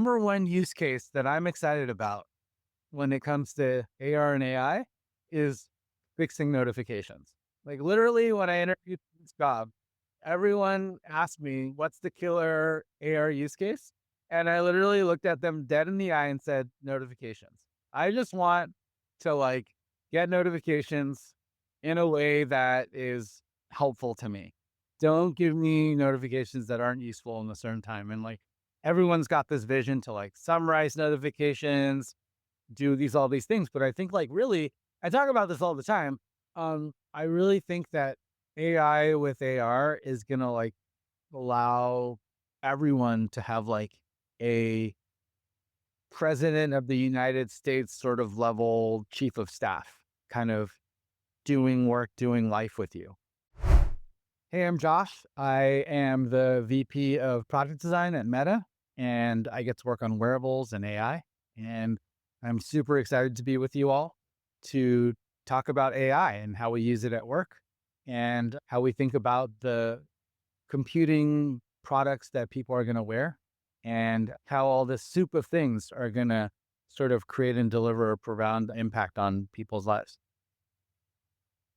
number one use case that I'm excited about when it comes to AR and AI is fixing notifications. Like literally when I interviewed for this job, everyone asked me, what's the killer AR use case? And I literally looked at them dead in the eye and said, notifications. I just want to like get notifications in a way that is helpful to me. Don't give me notifications that aren't useful in a certain time. And like everyone's got this vision to like summarize notifications, do all these things. But I think like really, I talk about this all the time. I really think that AI with AR is gonna like allow everyone to have like a president of the United States sort of level chief of staff kind of doing work, doing life with you. Hey, I'm Josh. I am the VP of product design at Meta, and I get to work on wearables and AI. And I'm super excited to be with you all to talk about AI and how we use it at work and how we think about the computing products that people are going to wear and how all this soup of things are going to sort of create and deliver a profound impact on people's lives.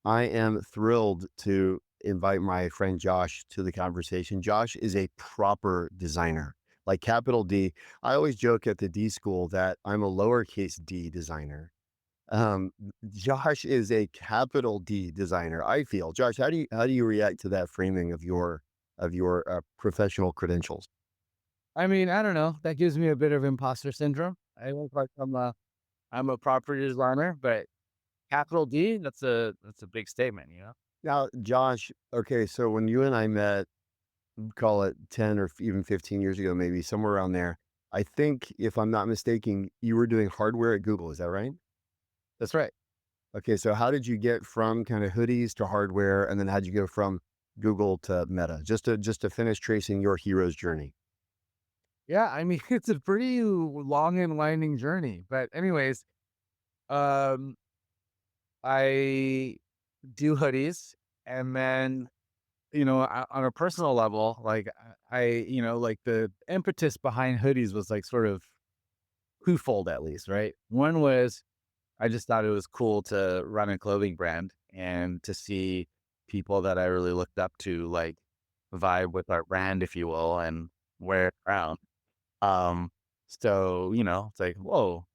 I am thrilled to invite my friend Josh to the conversation. Josh is a proper designer, like capital D. I always joke at the D school that I'm a lowercase d designer. Um, Josh is a capital D designer, I feel. Josh, how do you react to that framing of your professional credentials? I mean, I don't know. That gives me a bit of imposter syndrome. I look like I'm a property designer, but capital D, that's a big statement, you know? Now, Josh, okay, so when you and I met, call it 10 or even 15 years ago, maybe somewhere around there. I think if I'm not mistaken, you were doing hardware at Google. Is that right? That's right. Okay. So how did you get from kind of hoodies to hardware? And then how'd you go from Google to Meta? Just to finish tracing your hero's journey. Yeah, I mean, it's a pretty long and winding journey. But anyways, um, I do hoodies and then, on a personal level, like like the impetus behind hoodies was like sort of twofold at least, right? One was I just thought it was cool to run a clothing brand and to see people that I really looked up to like vibe with our brand, if you will, and wear it around. Um, so, it's like, whoa,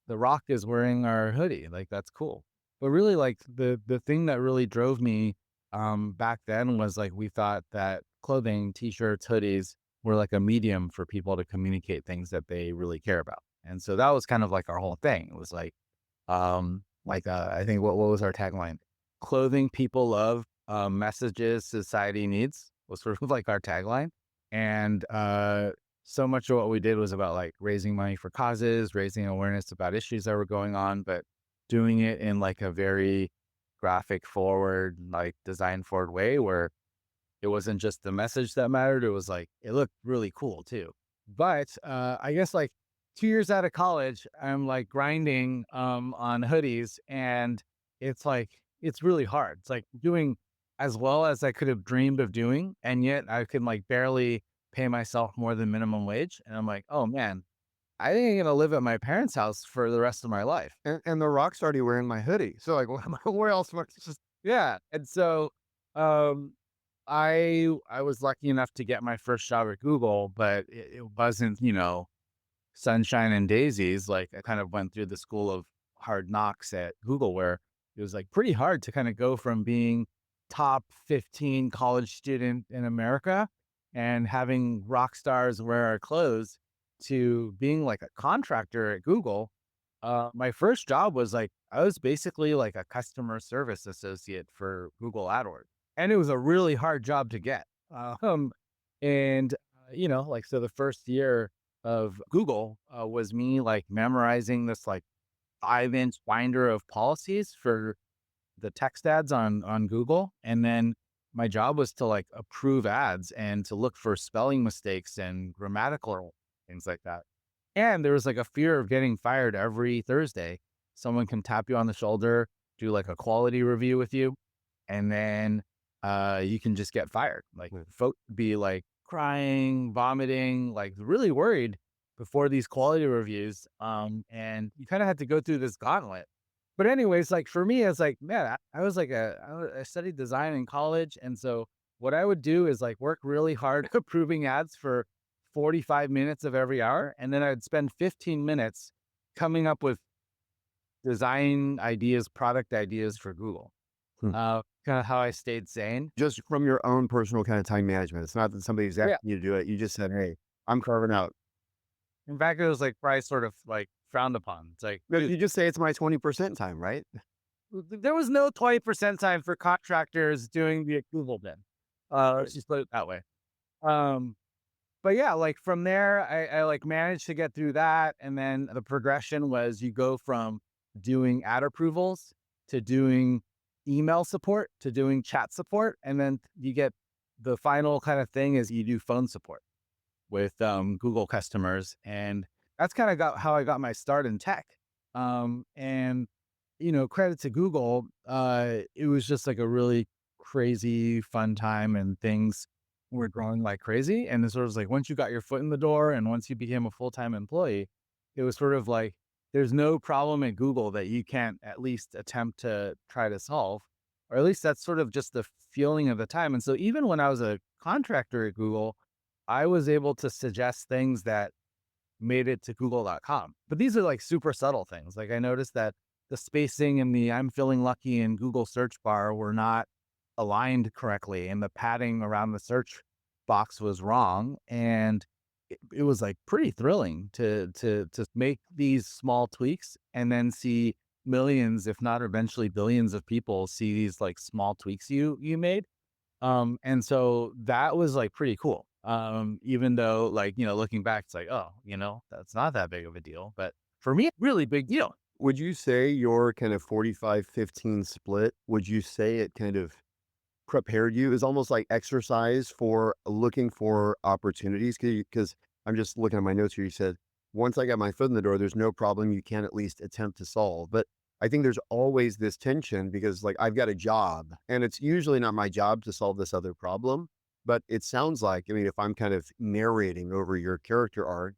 The Rock is wearing our hoodie. Like, that's cool. But really, like the thing that really drove me back then was like we thought that clothing, t-shirts, hoodies were like a medium for people to communicate things that they really care about. And so that was kind of like our whole thing. It was like I think what was our tagline? Clothing people love, messages society needs was sort of like our tagline. And so much of what we did was about like raising money for causes, raising awareness about issues that were going on, but doing it in like a very graphic forward, like design forward way where it wasn't just the message that mattered. It was like, it looked really cool too. But I guess like 2 years out of college, I'm like grinding on hoodies and it's like, it's really hard. It's like doing as well as I could have dreamed of doing. And yet I can like barely pay myself more than minimum wage. And I'm like, oh man, I think I'm going to live at my parents' house for the rest of my life. And the Rock's already wearing my hoodie. So like, where else am I just Yeah. And so, um, I was lucky enough to get my first job at Google, but it wasn't, sunshine and daisies. Like I kind of went through the school of hard knocks at Google where it was like pretty hard to kind of go from being top 15 college student in America and having rock stars wear our clothes to being like a contractor at Google. My first job was like I was basically like a customer service associate for Google AdWords, and it was a really hard job to get. And like so, the first year of Google was me like memorizing this like 5-inch binder of policies for the text ads on Google, and then my job was to like approve ads and to look for spelling mistakes and grammatical things like that. And there was like a fear of getting fired every Thursday. Someone can tap you on the shoulder, do like a quality review with you, and then you can just get fired. Like folks would be like crying, vomiting, like really worried before these quality reviews. And you kind of had to go through this gauntlet. But anyways, like for me, it's like, man, I was like I studied design in college, and so what I would do is like work really hard approving ads for 45 minutes of every hour, and then I'd spend 15 minutes coming up with design ideas, product ideas for Google. Hmm. Kind of how I stayed sane. Just from your own personal kind of time management. It's not that somebody's Yeah. asking you to do it. You just said, "Hey, I'm carving out." In fact, it was like probably sort of like frowned upon. It's like, But dude, you just say it's my 20% time, right? there was no 20% time for contractors doing the approval bin. Let's just put it that way. Um, but yeah, like from there, I like managed to get through that. And then the progression was you go from doing ad approvals to doing email support to doing chat support. And then you get the final kind of thing is you do phone support with Google customers. And that's kind of got how I got my start in tech. And credit to Google, it was just like a really crazy fun time and things were growing like crazy. And it sort of was like once you got your foot in the door and once you became a full-time employee, it was sort of like there's no problem at Google that you can't at least attempt to try to solve. Or at least that's sort of just the feeling of the time. And so even when I was a contractor at Google, I was able to suggest things that made it to google.com. But these are like super subtle things. Like I noticed that the spacing and the I'm feeling lucky in Google search bar were not aligned correctly and the padding around the search box was wrong. And it was like pretty thrilling to make these small tweaks and then see millions, if not eventually billions of people see these like small tweaks you made. And so that was like pretty cool. Even though like, looking back, it's like, oh, that's not that big of a deal. But for me, really big deal. Would you say your kind of 45-15 split, would you say it kind of prepared you? Is almost like exercise for looking for opportunities? Because I'm just looking at my notes here. You said, once I got my foot in the door, there's no problem you can at least attempt to solve. But I think there's always this tension because, like, I've got a job and it's usually not my job to solve this other problem. But it sounds like, I mean, if I'm kind of narrating over your character arc,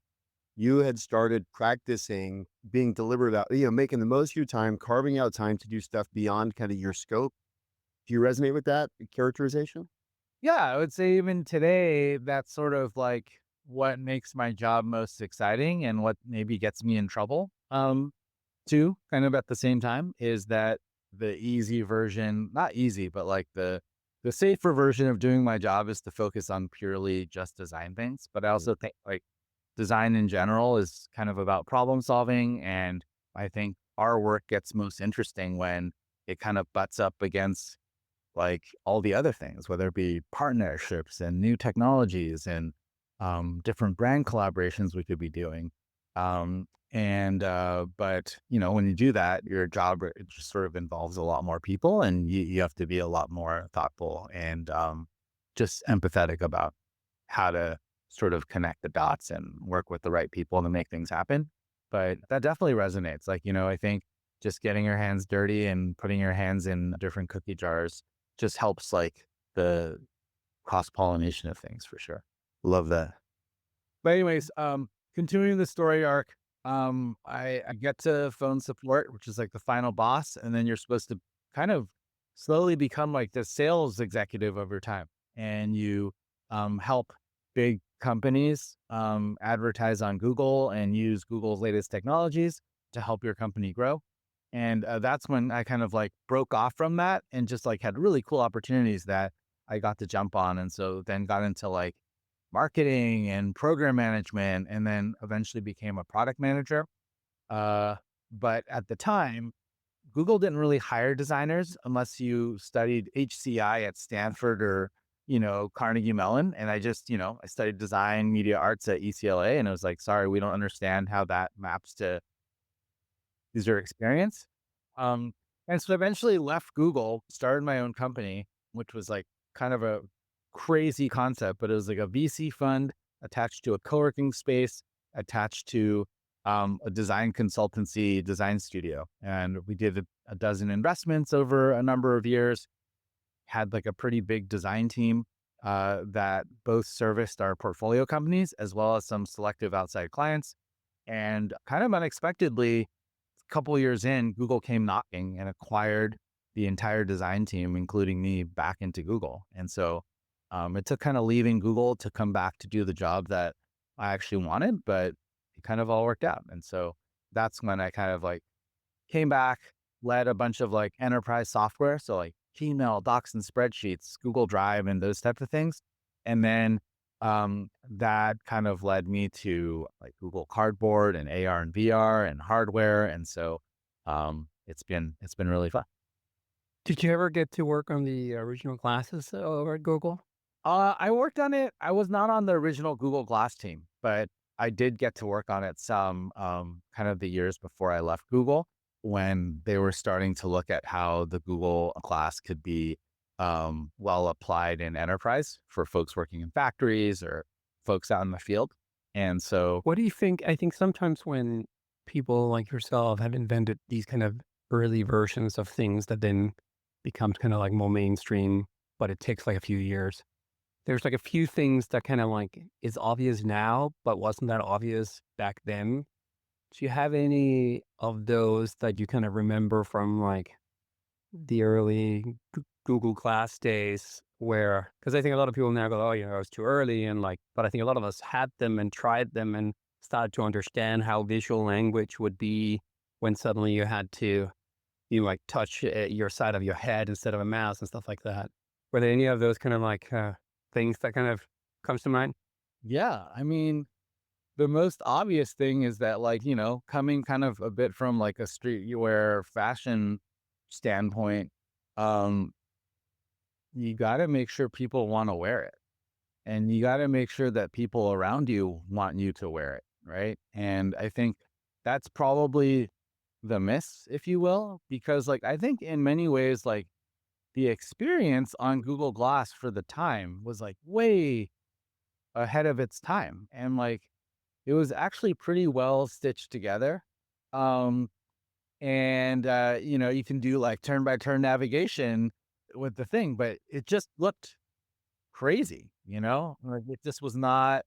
you had started practicing being deliberate about, making the most of your time, carving out time to do stuff beyond kind of your scope. Do you resonate with that characterization? Yeah, I would say even today, that's sort of like what makes my job most exciting and what maybe gets me in trouble. Too, kind of at the same time, is that the easy version, not easy, but like the safer version of doing my job is to focus on purely just design things. But I Mm. also think like design in general is kind of about problem solving. And I think our work gets most interesting when it kind of butts up against like all the other things, whether it be partnerships and new technologies and different brand collaborations we could be doing. But when you do that, your job it just sort of involves a lot more people, and you have to be a lot more thoughtful and just empathetic about how to sort of connect the dots and work with the right people to make things happen. But that definitely resonates. Like, I think just getting your hands dirty and putting your hands in different cookie jars just helps like the cross pollination of things for sure. Love that. But anyways, continuing the story arc, I get to phone support, which is like the final boss, and then you're supposed to kind of slowly become like the sales executive over time, and you help big companies advertise on Google and use Google's latest technologies to help your company grow. And that's when I kind of like broke off from that and just like had really cool opportunities that I got to jump on. And so then got into like marketing and program management, and then eventually became a product manager. Uh, but at the time, Google didn't really hire designers unless you studied HCI at Stanford or, Carnegie Mellon. And I just, I studied design, media arts at UCLA. And it was like, sorry, we don't understand how that maps to user experience. Um, and so eventually left Google, started my own company, which was like kind of a crazy concept, but it was like a VC fund attached to a co-working space, attached to a design consultancy, design studio. And we did a dozen investments over a number of years, had like a pretty big design team. that both serviced our portfolio companies as well as some selective outside clients. And kind of unexpectedly, a couple years in, Google came knocking and acquired the entire design team, including me, back into Google. And so it took kind of leaving Google to come back to do the job that I actually wanted, but it kind of all worked out. And so that's when I kind of like came back, led a bunch of like enterprise software. So like Gmail, Docs and spreadsheets, Google Drive, and those type of things. And then that kind of led me to like Google Cardboard and AR and VR and hardware. And so it's been really fun. Did you ever get to work on the original classes over at Google? I worked on it. I was not on the original Google Glass team, but I did get to work on it some kind of the years before I left Google when they were starting to look at how the Google Glass could be well applied in enterprise for folks working in factories or folks out in the field. And so, What do you think? I think sometimes when people like yourself have invented these kind of early versions of things that then becomes kind of like more mainstream, but it takes like a few years. There's like a few things that kind of like is obvious now, but wasn't that obvious back then. Do you have any of those that you kind of remember from like the early Google Glass days where, because I think a lot of people now go, oh, it was too early. And like, but I think a lot of us had them and tried them and started to understand how visual language would be when suddenly you had to, like touch your side of your head instead of a mouse and stuff like that. Were there any of those kind of like things that kind of comes to mind? yeah, I mean, the most obvious thing is that, like, coming kind of a bit from like a streetwear fashion standpoint, um, you got to make sure people want to wear it. And you got to make sure that people around you want you to wear it. Right. And I think that's probably the miss, if you will, because like I think in many ways, like the experience on Google Glass for the time was like way ahead of its time. And like it was actually pretty well stitched together. Um, and you can do like turn by turn navigation with the thing, but it just looked crazy, like it just was not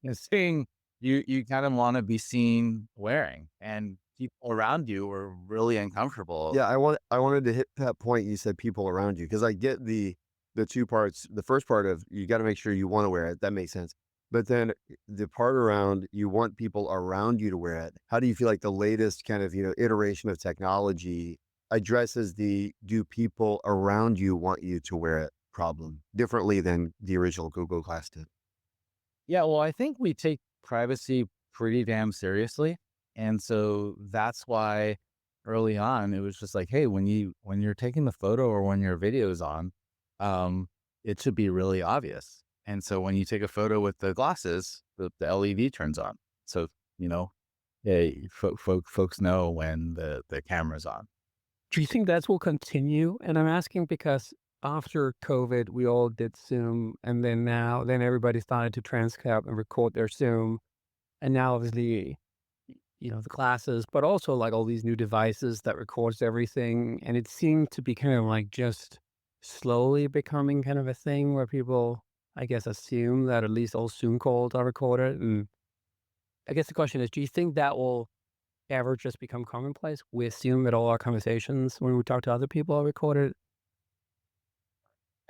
a thing you kind of want to be seen wearing, and people around you were really uncomfortable. Yeah, I wanted to hit that point you said people around you because I get the 2 parts. The first part of you gotta make sure you wanna wear it, that makes sense. But then the part around you want people around you to wear it. How do you feel like the latest kind of, iteration of technology addresses the "do people around you want you to wear it" problem differently than the original Google Glass did? Yeah, well, I think we take privacy pretty damn seriously. And so that's why early on it was just like, hey, when you're taking the photo or when your video is on, um, it should be really obvious. And so when you take a photo with the glasses, the LED turns on. So, you know, yeah, folks know when the camera's on. Do you think that will continue? And I'm asking because after COVID, we all did Zoom, and then everybody started to transcribe and record their Zoom, and now obviously, the classes, but also like all these new devices that records everything, and it seemed to be kind of like just slowly becoming kind of a thing where people, I guess, assume that at least all Zoom calls are recorded. And I guess the question is, do you think that will ever just become commonplace? We assume that all our conversations when we talk to other people are recorded.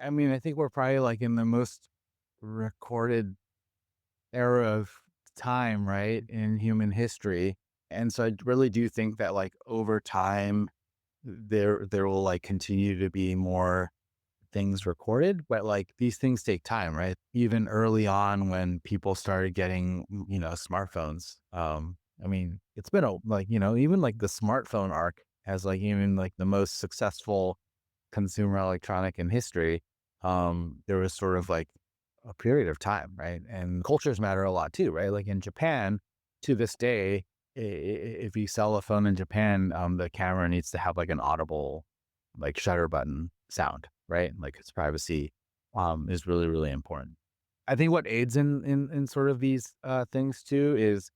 I mean, I think we're probably like in the most recorded era of time, right, in human history. And so I really do think that like over time there will like continue to be more things recorded, but like these things take time, right? Even early on when people started getting, smartphones. I mean, it's been like, even like the smartphone arc has like even like the most successful consumer electronic in history. There was sort of like a period of time, right? And cultures matter a lot too, right? Like in Japan, to this day, if you sell a phone in Japan, the camera needs to have like an audible, like shutter button sound, right? Like its privacy, is really really important. I think what aids in sort of these things too is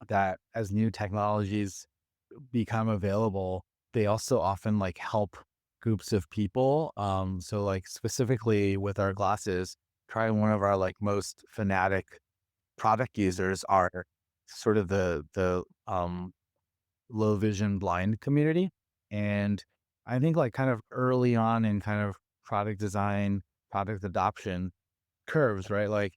that as new technologies become available, they also often like help groups of people. So like specifically with our glasses, probably one of our like most fanatic product users are sort of the low vision blind community. And I think like kind of early on in kind of product design, product adoption curves, right? Like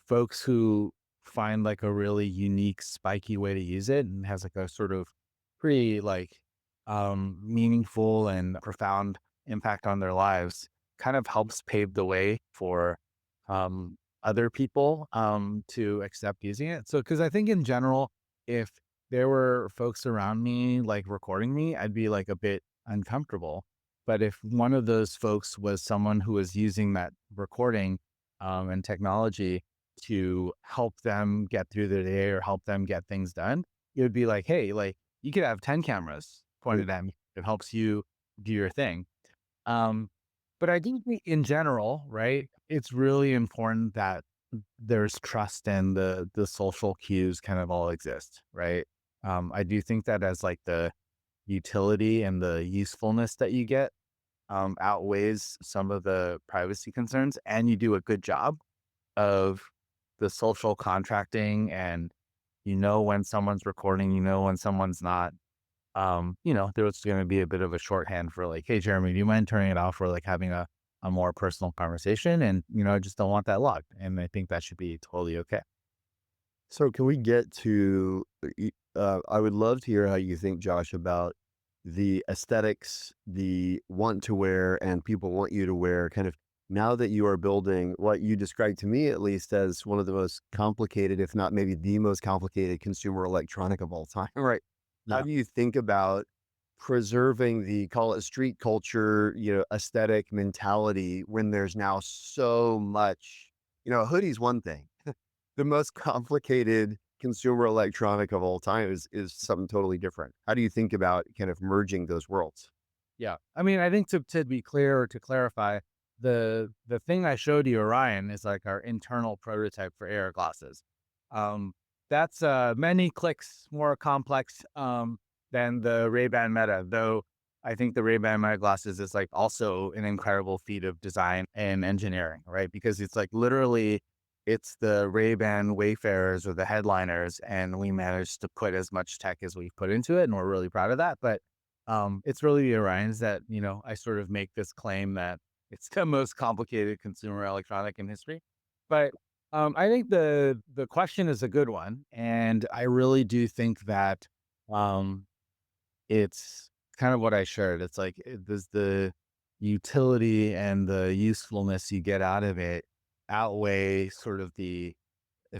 folks who find like a really unique, spiky way to use it and has like a sort of pretty like meaningful and profound impact on their lives kind of helps pave the way for other people to accept using it. So, because I think in general, if there were folks around me like recording me, I'd be like a bit uncomfortable. But if one of those folks was someone who was using that recording and technology to help them get through their day or help them get things done, it would be like, hey, like you could have 10 cameras Right. pointed at me. It helps you do your thing. Um, but I think in general, right, it's really important that there's trust and the social cues kind of all exist, right? I do think that as like the utility and the usefulness that you get outweighs some of the privacy concerns, and you do a good job of the social contracting, and you know when someone's recording, you know when someone's not. There's going to be a bit of a shorthand for like, hey, Jeremy, do you mind turning it off for like having a more personal conversation? And, I just don't want that logged. And I think that should be totally okay. So can we get to, I would love to hear how you think, Josh, about the aesthetics, the want to wear, and people want you to wear kind of now that you are building what you described to me, at least, as one of the most complicated, if not maybe the most complicated consumer electronic of all time, right? How Yeah. do you think about preserving the, call it street culture, aesthetic mentality when there's now so much, a hoodie's one thing, the most complicated consumer electronic of all time is something totally different. How do you think about kind of merging those worlds? Yeah. I mean, I think to be clear or to clarify, the thing I showed you, Orion, is like our internal prototype for AR glasses. Um, that's many clicks more complex than the Ray-Ban Meta, though I think the Ray-Ban Meta glasses is like also an incredible feat of design and engineering, right? Because it's like literally it's the Ray-Ban Wayfarers or the headliners, and we managed to put as much tech as we've put into it, and we're really proud of that. But it's really the Orions that, I sort of make this claim that it's the most complicated consumer electronic in history. But I think the question is a good one, and I really do think that um, it's kind of what I shared. It's like does the utility and the usefulness you get out of it outweigh sort of the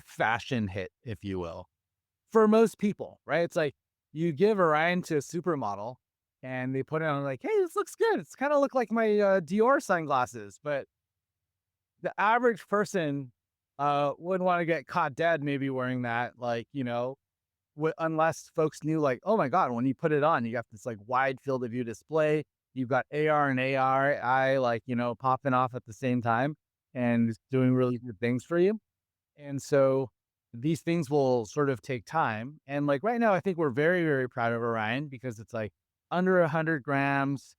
fashion hit, if you will, for most people, right? It's like you give Orion to a supermodel and they put it on like, hey, this looks good. It's kind of look like my Dior sunglasses, but the average person wouldn't want to get caught dead maybe wearing that, like, unless folks knew like, oh my God, when you put it on, you got this like wide field of view display. You've got AR and AR, like, popping off at the same time and it's doing really good things for you. And so these things will sort of take time. And like right now, I think we're very, very proud of Orion because it's like under 100 grams.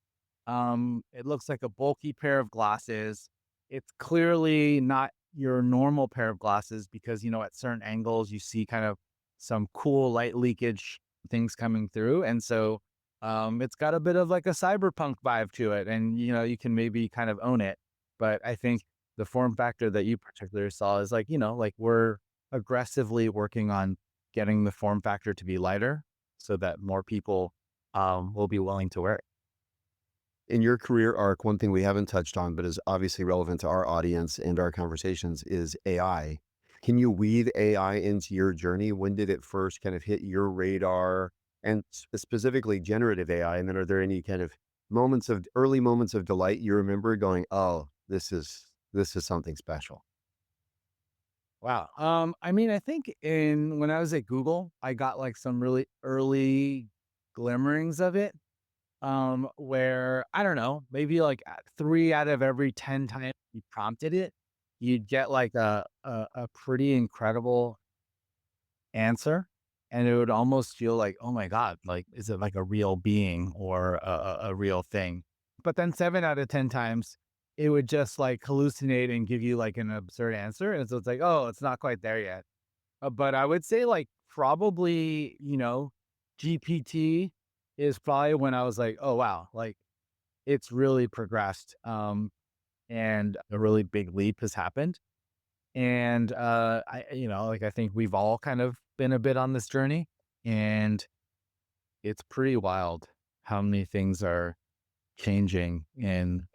It looks like a bulky pair of glasses. It's clearly not your normal pair of glasses because, at certain angles, you see kind of some cool light leakage things coming through. And so it's got a bit of like a cyberpunk vibe to it. And, you can maybe kind of own it. But I think the form factor that you particularly saw is like, like we're aggressively working on getting the form factor to be lighter so that more people will be willing to wear it. In your career arc, one thing we haven't touched on, but is obviously relevant to our audience and our conversations is AI. Can you weave AI into your journey? When did it first kind of hit your radar and specifically generative AI? And then are there any kind of early moments of delight you remember going, oh, this is something special? Wow. I mean, I think in when I was at Google, I got like some really early glimmerings of it. Where I don't know, maybe like 3 out of every 10 times you prompted it, you'd get like a pretty incredible answer. And it would almost feel like, oh my God, like, is it like a real being or a real thing? But then 7 out of 10 times it would just like hallucinate and give you like an absurd answer. And so it's like, oh, it's not quite there yet. But I would say like probably, GPT is probably when I was like, oh wow, like it's really progressed. And a really big leap has happened. And like I think we've all kind of been a bit on this journey. And it's pretty wild how many things are changing in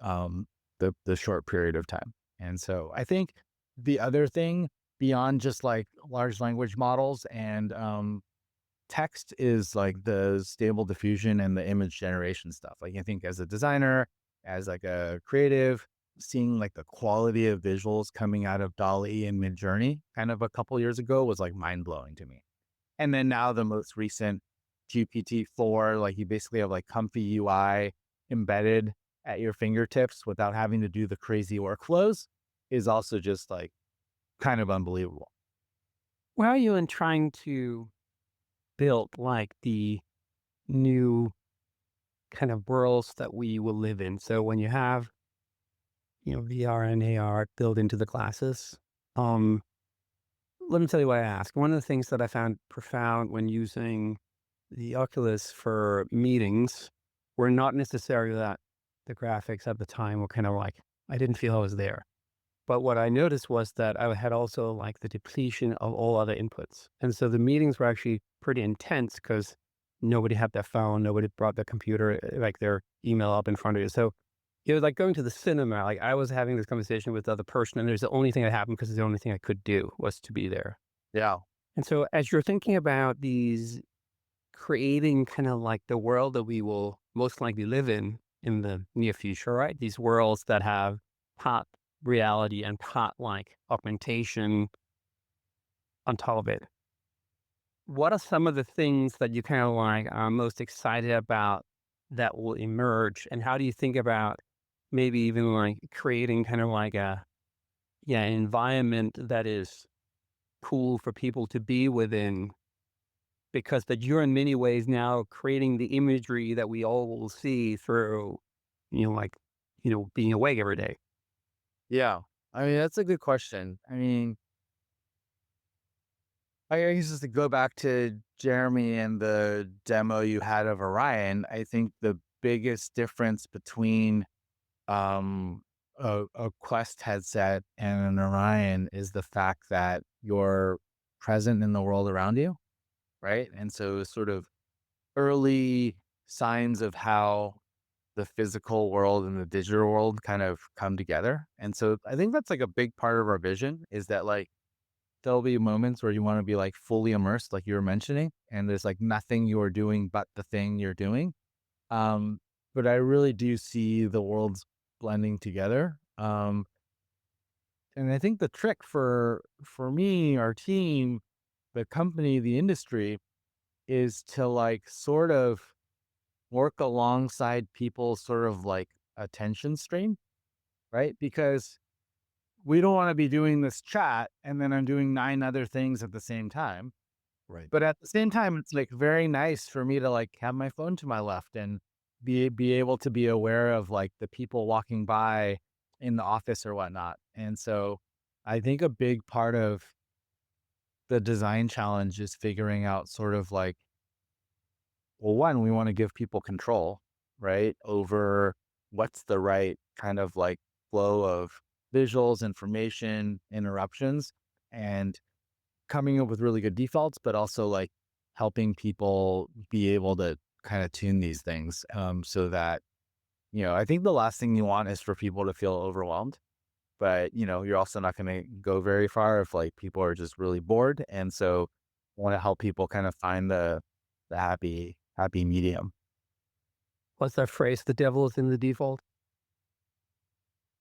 the short period of time. And so I think the other thing beyond just like large language models and text is like the stable diffusion and the image generation stuff. Like I think as a designer, as like a creative, seeing like the quality of visuals coming out of Dolly and Midjourney kind of a couple years ago was like mind blowing to me. And then now the most recent GPT-4, like you basically have like comfy UI embedded at your fingertips without having to do the crazy workflows is also just like kind of unbelievable. Where are you in trying to build like the new kind of worlds that we will live in? So when you have, VR and AR built into the classes, um, let me tell you why I ask. One of the things that I found profound when using the Oculus for meetings were not necessarily that the graphics at the time were kind of like, I didn't feel I was there. But what I noticed was that I had also like the depletion of all other inputs. And so the meetings were actually pretty intense because nobody had their phone, nobody brought their computer, like their email up in front of you. So it was like going to the cinema. Like I was having this conversation with the other person, and there's the only thing that happened because the only thing I could do was to be there. Yeah. And so as you're thinking about these creating kind of like the world that we will most likely live in the near future, right? These worlds that have part reality and part like augmentation on top of it. What are some of the things that you kind of like are most excited about that will emerge? And how do you think about maybe even like creating kind of like a environment that is cool for people to be within because that you're in many ways now creating the imagery that we all will see through, like, being awake every day. Yeah. I mean, that's a good question. I mean, I guess just to go back to Jeremy and the demo you had of Orion, I think the biggest difference between a Quest headset and an Orion is the fact that you're present in the world around you, right? And so sort of early signs of how the physical world and the digital world kind of come together. And so I think that's like a big part of our vision is that like there'll be moments where you want to be like fully immersed, like you were mentioning, and there's like nothing you're doing but the thing you're doing. Um, but I really do see the worlds blending together. And I think the trick for me, our team, the company, the industry, is to like sort of work alongside people's sort of like attention stream, right? Because we don't want to be doing this chat and then I'm doing 9 other things at the same time. Right. But at the same time, it's like very nice for me to like have my phone to my left and be able to be aware of like the people walking by in the office or whatnot. And so I think a big part of the design challenge is figuring out sort of like, well, one, we want to give people control, right, over what's the right kind of like flow of visuals, information, interruptions, and coming up with really good defaults, but also like helping people be able to kind of tune these things so that, I think the last thing you want is for people to feel overwhelmed. But, you're also not going to go very far if like people are just really bored. And so I want to help people kind of find the happy medium. What's that phrase? The devil is in the default.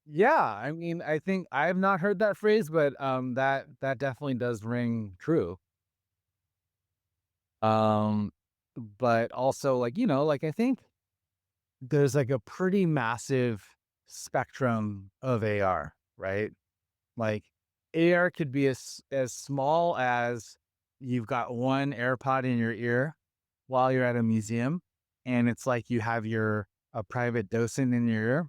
Yeah, I mean, I think I've not heard that phrase, but that definitely does ring true. Um, but also like, like I think there's like a pretty massive spectrum of AR, right? Like AR could be as small as you've got one AirPod in your ear while you're at a museum, and it's like you have your a private docent in your ear,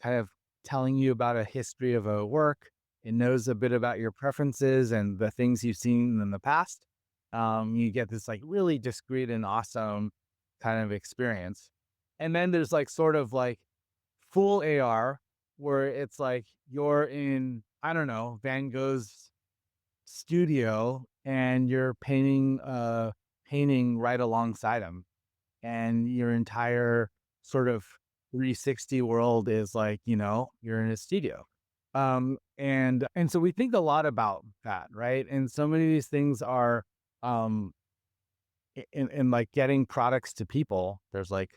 kind of telling you about a history of a work. It knows a bit about your preferences and the things you've seen in the past. You get this like really discreet and awesome kind of experience. And then there's like sort of like full AR where it's like you're in, I don't know, Van Gogh's studio and you're painting painting right alongside him, and your entire sort of 360 world is like, you're in a studio. And so we think a lot about that, right? And so many of these things are um in like getting products to people. There's like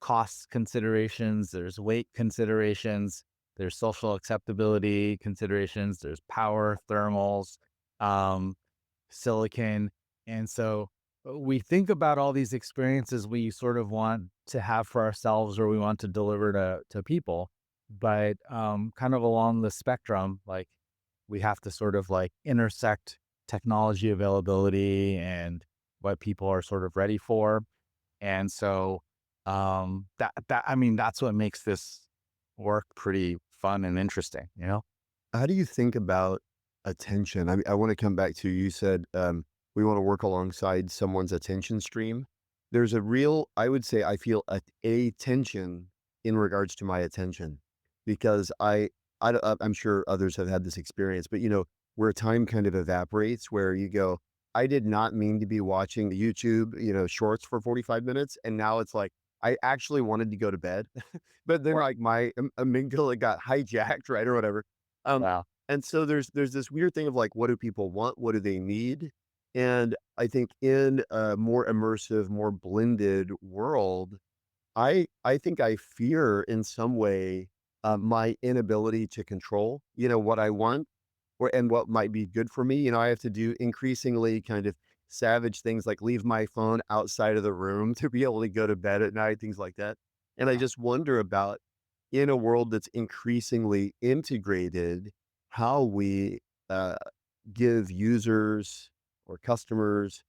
cost considerations, there's weight considerations, there's social acceptability considerations, there's power, thermals, um, silicon. And so we think about all these experiences we sort of want to have for ourselves or we want to deliver to people. But kind of along the spectrum, like we have to sort of like intersect technology availability and what people are sort of ready for. And so that I mean, that's what makes this work pretty fun and interesting, you know? How do you think about attention? I want to come back to you said we want to work alongside someone's attention stream. There's a real, I would say, I feel a tension in regards to my attention because I'm sure others have had this experience, but where time kind of evaporates, where you go, I did not mean to be watching YouTube, shorts for 45 minutes, and now it's like I actually wanted to go to bed, but then Or like my amygdala got hijacked, right, or whatever. Um, wow. and so there's this weird thing of like, what do people want? What do they need? And I think in a more immersive, more blended world, I think I fear in some way my inability to control, what I want and what might be good for me. I have to do increasingly kind of savage things like leave my phone outside of the room to be able to go to bed at night, things like that. And I just wonder about in a world that's increasingly integrated, how we uh, give users or customers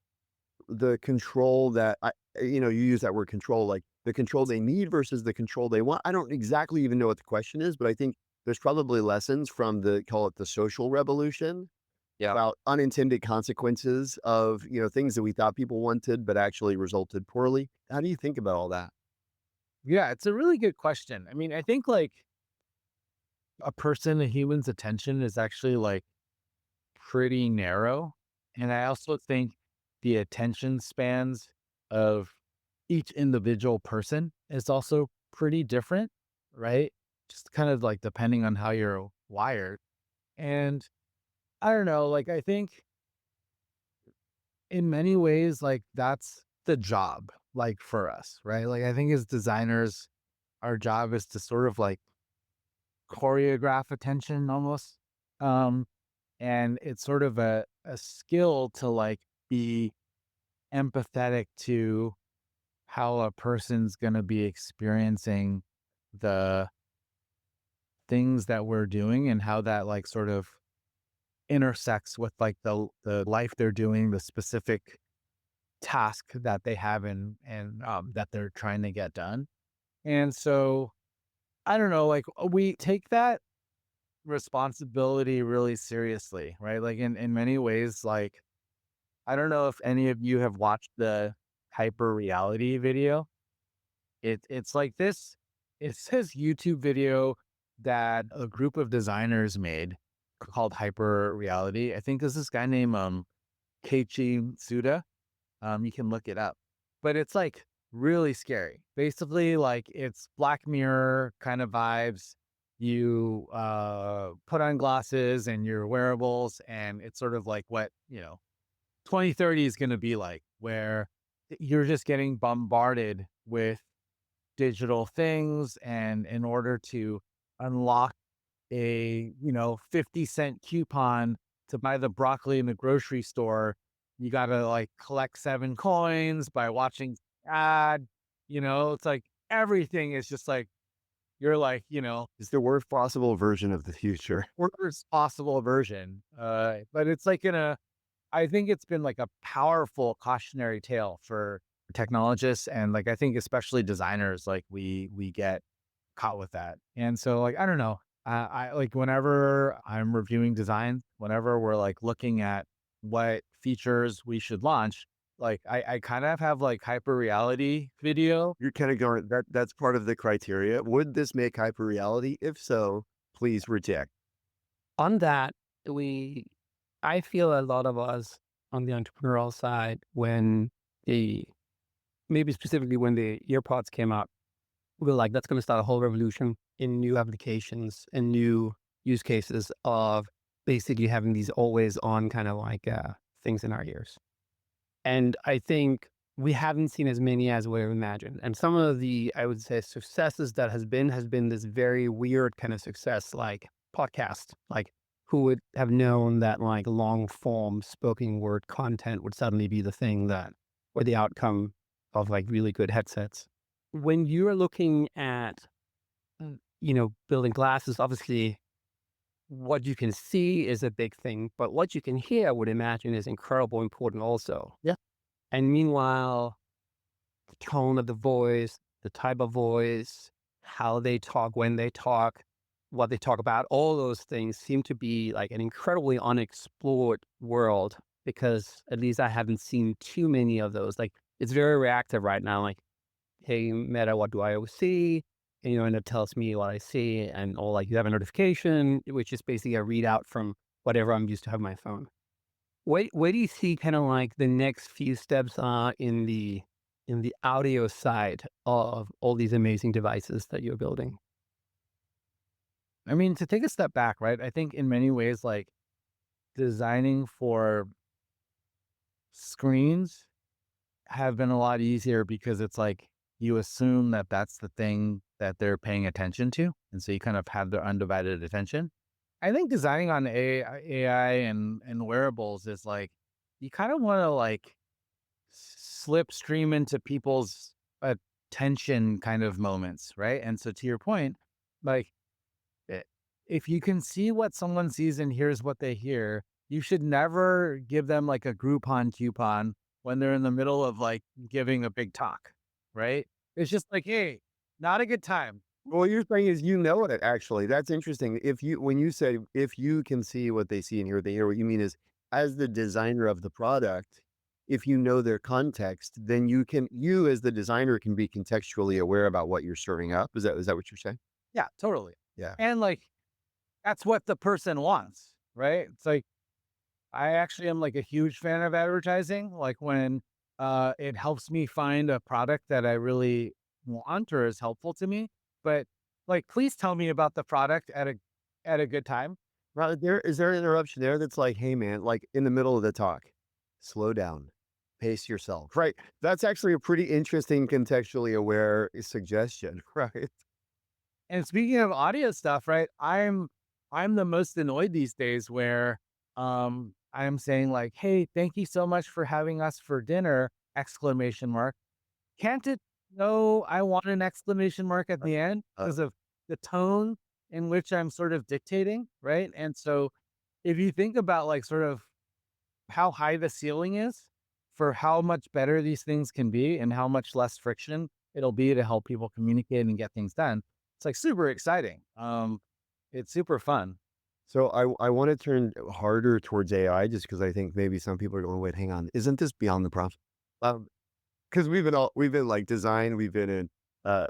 the control that you use that word control, like the control they need versus the control they want. I don't exactly even know what the question is, but I think there's probably lessons from call it the social revolution Yeah. about unintended consequences of, things that we thought people wanted, but actually resulted poorly. How do you think about all that? Yeah, it's a really good question. I mean, I think like a human's attention is actually like pretty narrow. And I also think the attention spans of each individual person is also pretty different, right? Just kind of like depending on how you're wired. And I don't know, like I think in many ways, like that's the job, like for us, right? Like I think as designers, our job is to sort of like choreograph attention almost. Um, and it's sort of a skill to like be empathetic to how a person's going to be experiencing the things that we're doing and how that like sort of intersects with like the life they're doing, the specific task that they have and that they're trying to get done. And so I don't know, like we take that responsibility really seriously, right? Like in many ways, like I don't know if any of you have watched the hyper reality video. It's like this. It's this YouTube video that a group of designers made called Hyper Reality. I think there's this guy named Keiichi Suda. You can look it up. But it's like really scary. Basically, like it's Black Mirror kind of vibes. You put on glasses and your wearables, and it's sort of like what, 2030 is going to be like, where you're just getting bombarded with digital things. And in order to unlock a 50-cent coupon to buy the broccoli in the grocery store, you got to like collect 7 coins by watching ad. It's like everything is just like you're like, It's the worst possible version of the future. worst possible version. But it's like I think it's been like a powerful cautionary tale for technologists, and like I think especially designers, like we get caught with that. And so like I don't know. I like whenever I'm reviewing designs, whenever we're like looking at what features we should launch, like I kind of have like hyper reality video. You're kind of going that's part of the criteria. Would this make hyper reality? If so, please reject. On that, we I feel a lot of us on the entrepreneurial side, when the maybe specifically when the earpods came out, we were like, that's going to start a whole revolution in new applications and new use cases of basically having these always on kind of like things in our ears. And I think we haven't seen as many as we imagined. And some of the, I would say, successes that has been this very weird kind of success, like podcast. Like, who would have known that like long form spoken word content would suddenly be the thing that, or the outcome of like really good headsets. When you're looking at, building glasses, obviously what you can see is a big thing, but what you can hear, I would imagine, is incredibly important also. Yeah. And meanwhile, the tone of the voice, the type of voice, how they talk, when they talk, what they talk about, all those things seem to be like an incredibly unexplored world, because at least I haven't seen too many of those. Like, it's very reactive right now. Like, hey, Meta, what do I see? And it tells me what I see, or like you have a notification, which is basically a readout from whatever I'm used to have on my phone. Where do you see kind of like the next few steps are in the audio side of all these amazing devices that you're building? I mean, to take a step back, right? I think in many ways, like designing for screens have been a lot easier because it's like you assume that that's the thing that they're paying attention to. And so you kind of have their undivided attention. I think designing on AI and wearables is like you kind of want to like slip stream into people's attention kind of moments, right? And so to your point, like eh, if you can see what someone sees and hears what they hear, you should never give them like a Groupon coupon when they're in the middle of like giving a big talk, right? It's just like, hey, not a good time. Well, what you're saying is you know it actually. That's interesting. If you when you say if you can see what they see and hear what they hear, what you mean is as the designer of the product, if you know their context, then you as the designer can be contextually aware about what you're serving up. Is that what you're saying? Yeah, totally. Yeah. And like that's what the person wants, right? It's like I actually am like a huge fan of advertising. Like when it helps me find a product that I really want or is helpful to me. But like please tell me about the product at a good time. Right there is there an interruption there that's like, hey man, like in the middle of the talk, slow down, pace yourself. Right. That's actually a pretty interesting contextually aware suggestion. Right. And speaking of audio stuff, right? I'm the most annoyed these days where I'm saying like, "Hey, thank you so much for having us for dinner!" exclamation mark. Can't it know I want an exclamation mark at the end Uh, because of the tone in which I'm sort of dictating, right? And so if you think about like sort of how high the ceiling is for how much better these things can be and how much less friction it'll be to help people communicate and get things done. It's like super exciting. It's super fun. So I want to turn harder towards AI just because I think maybe some people are going, wait, hang on, isn't this beyond the prompt? Because we've been like design, we've been in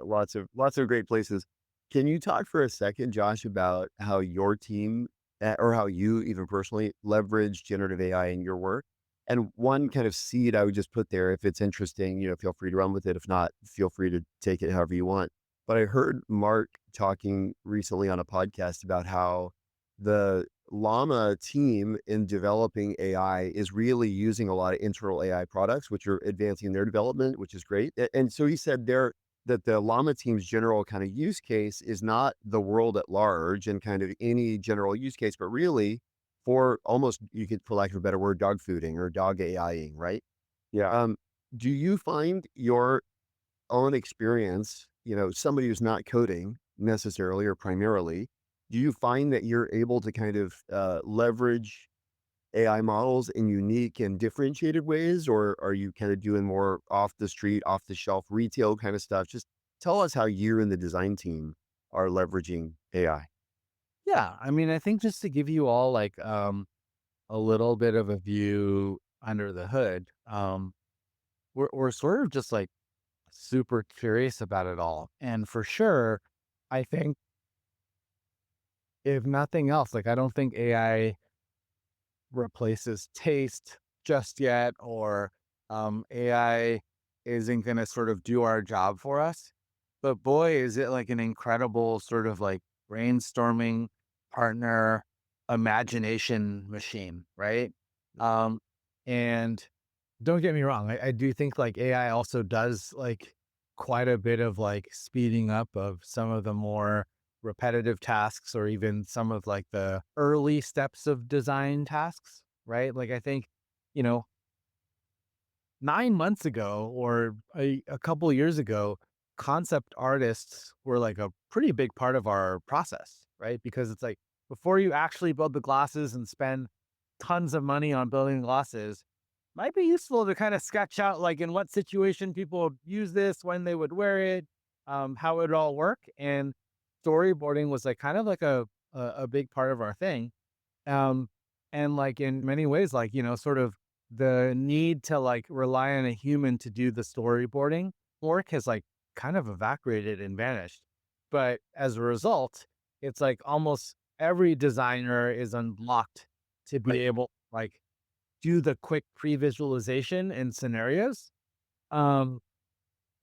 lots of great places. Can you talk for a second, Josh, about how your team or how you even personally leverage generative AI in your work? And one kind of seed I would just put there, if it's interesting, feel free to run with it. If not, feel free to take it however you want. But I heard Mark talking recently on a podcast about how the Llama team in developing AI is really using a lot of internal AI products, which are advancing their development, which is great. And so he said there that the Llama team's general kind of use case is not the world at large and kind of any general use case, but really for almost, you could, for lack of a better word, dog fooding or dog AIing, right? Yeah. Do you find your own experience, somebody who's not coding necessarily or primarily, do you find that you're able to kind of leverage AI models in unique and differentiated ways, or are you kind of doing more off the street, off the shelf retail kind of stuff? Just tell us how you and the design team are leveraging AI. Yeah, I mean, I think just to give you all like a little bit of a view under the hood, we're sort of just like super curious about it all. And for sure, I think if nothing else, like I don't think AI replaces taste just yet, or AI isn't going to sort of do our job for us. But boy, is it like an incredible sort of like brainstorming partner, imagination machine, right? Um, and don't get me wrong, I do think like AI also does like quite a bit of like speeding up of some of the more repetitive tasks or even some of like the early steps of design tasks, right? Like I think, you know, 9 months ago or a couple years ago, concept artists were like a pretty big part of our process, right? Because it's like before you actually build the glasses and spend tons of money on building glasses, might be useful to kind of sketch out like in what situation people would use this, when they would wear it, how it would all work. And storyboarding was like kind of like a big part of our thing. Um, and like in many ways, like, sort of the need to like rely on a human to do the storyboarding work has like kind of evaporated and vanished. But as a result, it's like almost every designer is unblocked to be Right. able like do the quick pre-visualization in scenarios. Um,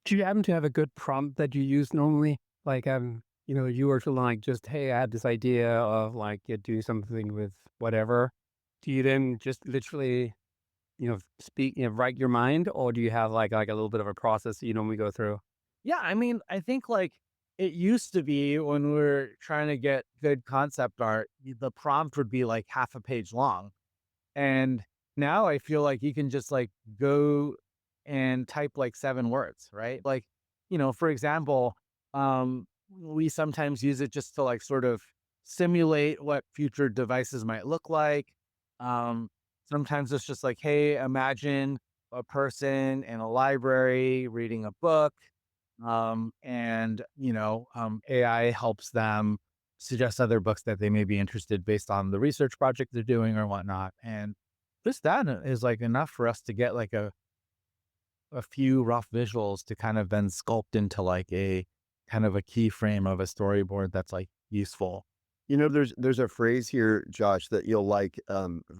Do you happen to have a good prompt that you use normally? Like, you were to like just, hey, I had this idea of like you do something with whatever. Do you then just literally, write your mind, or do you have like a little bit of a process that you normally go through? yeah, I mean, I think like it used to be when we were trying to get good concept art, the prompt would be like half a page long. And now I feel like you can just like go and type like 7 words, right? Like, for example, we sometimes use it just to like sort of simulate what future devices might look like. Um, Sometimes it's just like, hey, imagine a person in a library reading a book. AI helps them suggest other books that they may be interested based on the research project they're doing or whatnot. And just that is like enough for us to get like a few rough visuals to kind of then sculpt into like a kind of a keyframe of a storyboard that's like useful. There's a phrase here, Josh, that you'll like.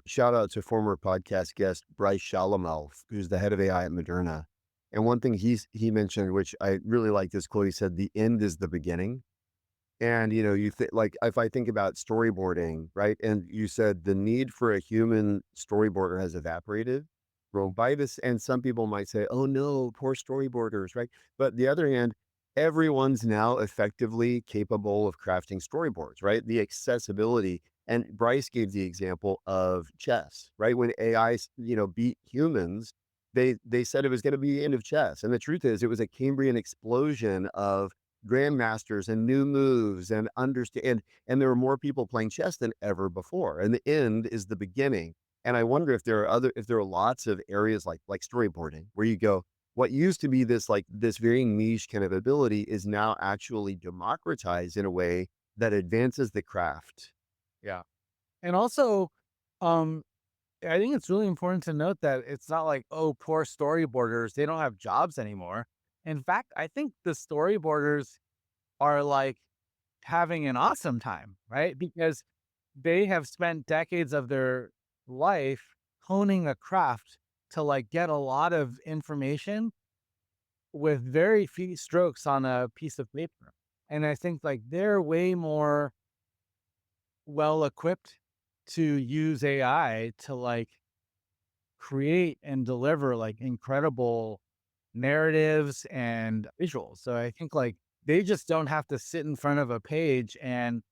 Shout out to former podcast guest Bryce Shalamel, who's the head of AI at Moderna. And one thing he mentioned, which I really like this quote, he said, "The end is the beginning." And you think like if I think about storyboarding, right? And you said the need for a human storyboarder has evaporated. Well, by this, and some people might say, "Oh no, poor storyboarders," right? But the other hand, everyone's now effectively capable of crafting storyboards, right? The accessibility. And Bryce gave the example of chess, right? When AI, beat humans, they said it was going to be the end of chess. And the truth is, it was a Cambrian explosion of grandmasters and new moves and understand, and there are more people playing chess than ever before, and the end is the beginning. And I wonder if there are lots of areas like storyboarding where you go, what used to be this very niche kind of ability is now actually democratized in a way that advances the craft. Yeah. And also, um, I think it's really important to note that it's not like, oh, poor storyboarders, they don't have jobs anymore. In fact, I think the storyboarders are like having an awesome time, right? Because they have spent decades of their life honing a craft to like get a lot of information with very few strokes on a piece of paper. And I think like they're way more well equipped to use AI to like create and deliver like incredible narratives and visuals. So I think like they just don't have to sit in front of a page and,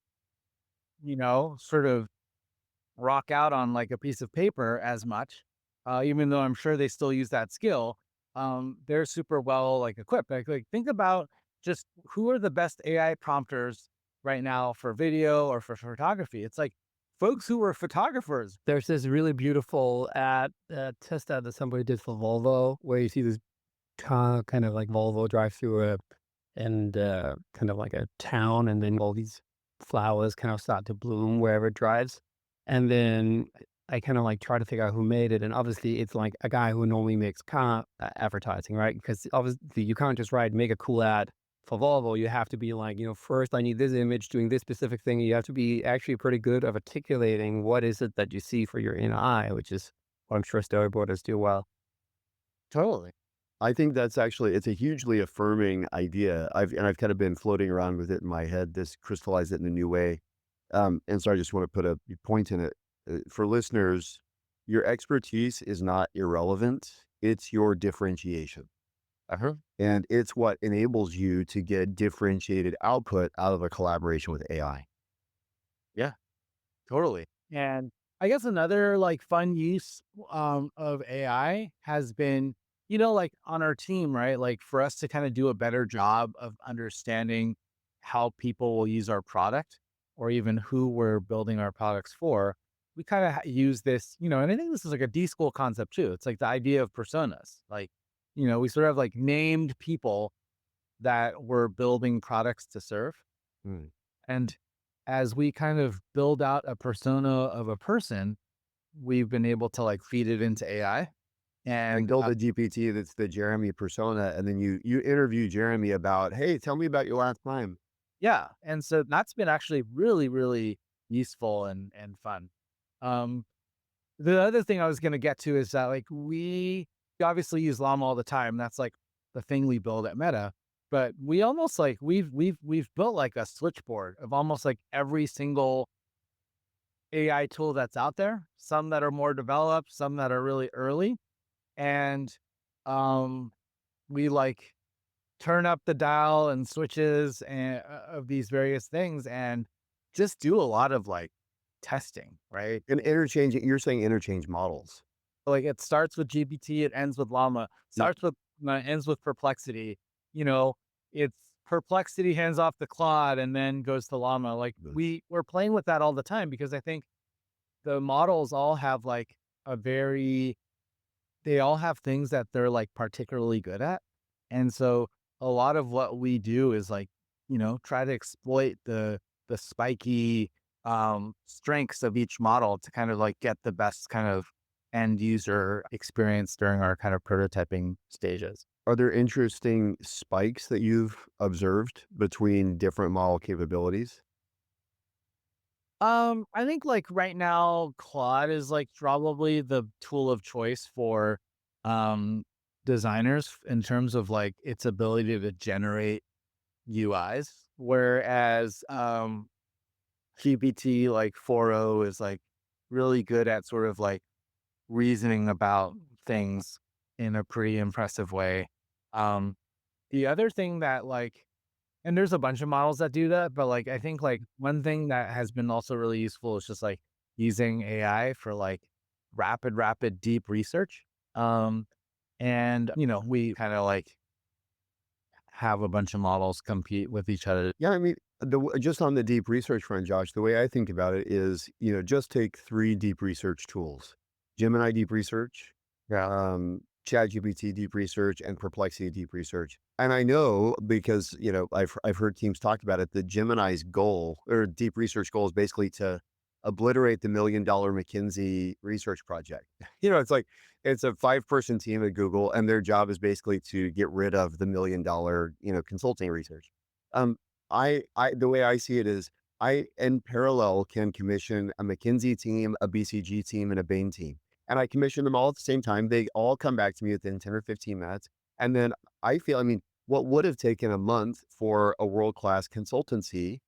sort of rock out on like a piece of paper as much, even though I'm sure they still use that skill. They're super well like equipped. Like think about just who are the best AI prompters right now for video or for photography. It's like folks who were photographers. There's this really beautiful test ad that somebody did for Volvo, where you see this kind of like Volvo drive through kind of like a town, and then all these flowers kind of start to bloom wherever it drives. And then I kind of like try to figure out who made it. And obviously, it's like a guy who normally makes car advertising, right? Because obviously, you can't just make a cool ad for Volvo. You have to be like, first, I need this image doing this specific thing. You have to be actually pretty good of articulating what is it that you see for your inner eye, which is what I'm sure storyboarders do well. Totally. I think that's actually it's a hugely affirming idea. I've kind of been floating around with it in my head, this crystallized it in a new way. And so I just want to put a point in it. For listeners, your expertise is not irrelevant. It's your differentiation. Uh-huh. And it's what enables you to get differentiated output out of a collaboration with AI. Yeah, totally. And I guess another like fun use of AI has been, like on our team, right? Like for us to kind of do a better job of understanding how people will use our product or even who we're building our products for. We kind of use this, and I think this is like a D school concept too. It's like the idea of personas. Like, we sort of like named people that we're building products to serve. Hmm. And as we kind of build out a persona of a person, we've been able to like feed it into AI. Like And build a GPT that's the Jeremy persona, and then you interview Jeremy about, hey, tell me about your last time. yeah, and so that's been actually really, really useful and fun. Um, the other thing I was going to get to is that like we obviously use Llama all the time. That's like the thing we build at Meta. But we almost like we've built like a switchboard of almost like every single AI tool that's out there, some that are more developed, some that are really early. And um, we like turn up the dial and switches and of these various things and just do a lot of like testing, right? And interchanging, you're saying interchange models. Like it starts with GPT, it ends with Llama, Yeah. starts with ends with Perplexity. You know, it's Perplexity hands off the Claude and then goes to Llama. Like Yes. we're playing with that all the time because I think the models all have like a very they all have things that they're like particularly good at. And so a lot of what we do is like, try to exploit the spiky strengths of each model to kind of like get the best kind of end user experience during our kind of prototyping stages. Are there interesting spikes that you've observed between different model capabilities? I think like right now, Claude is like probably the tool of choice for um designers in terms of like its ability to generate UIs. Whereas GPT like 4.0 is like really good at sort of like reasoning about things in a pretty impressive way. Um the other thing that like and there's a bunch of models that do that, but, like, I think, like, one thing that has been also really useful is just, like, using AI for, like, rapid, deep research. And, we kinda, like, have a bunch of models compete with each other. Yeah, I mean, just on the deep research front, Josh, the way I think about it is, just take three deep research tools: Gemini deep research, Yeah. ChatGPT deep research, and Perplexity deep research. And I know because I've heard teams talk about it. The Gemini's goal or deep research goal is basically to obliterate the $1 million McKinsey research project. It's like it's a 5-person team at Google, and their job is basically to get rid of the $1 million consulting research. Um, I the way I see it is I in parallel can commission a McKinsey team, a BCG team, and a Bain team. And I commission them all at the same time. They all come back to me within 10 or 15 minutes. And then I mean, what would have taken a month for a world-class consultancy,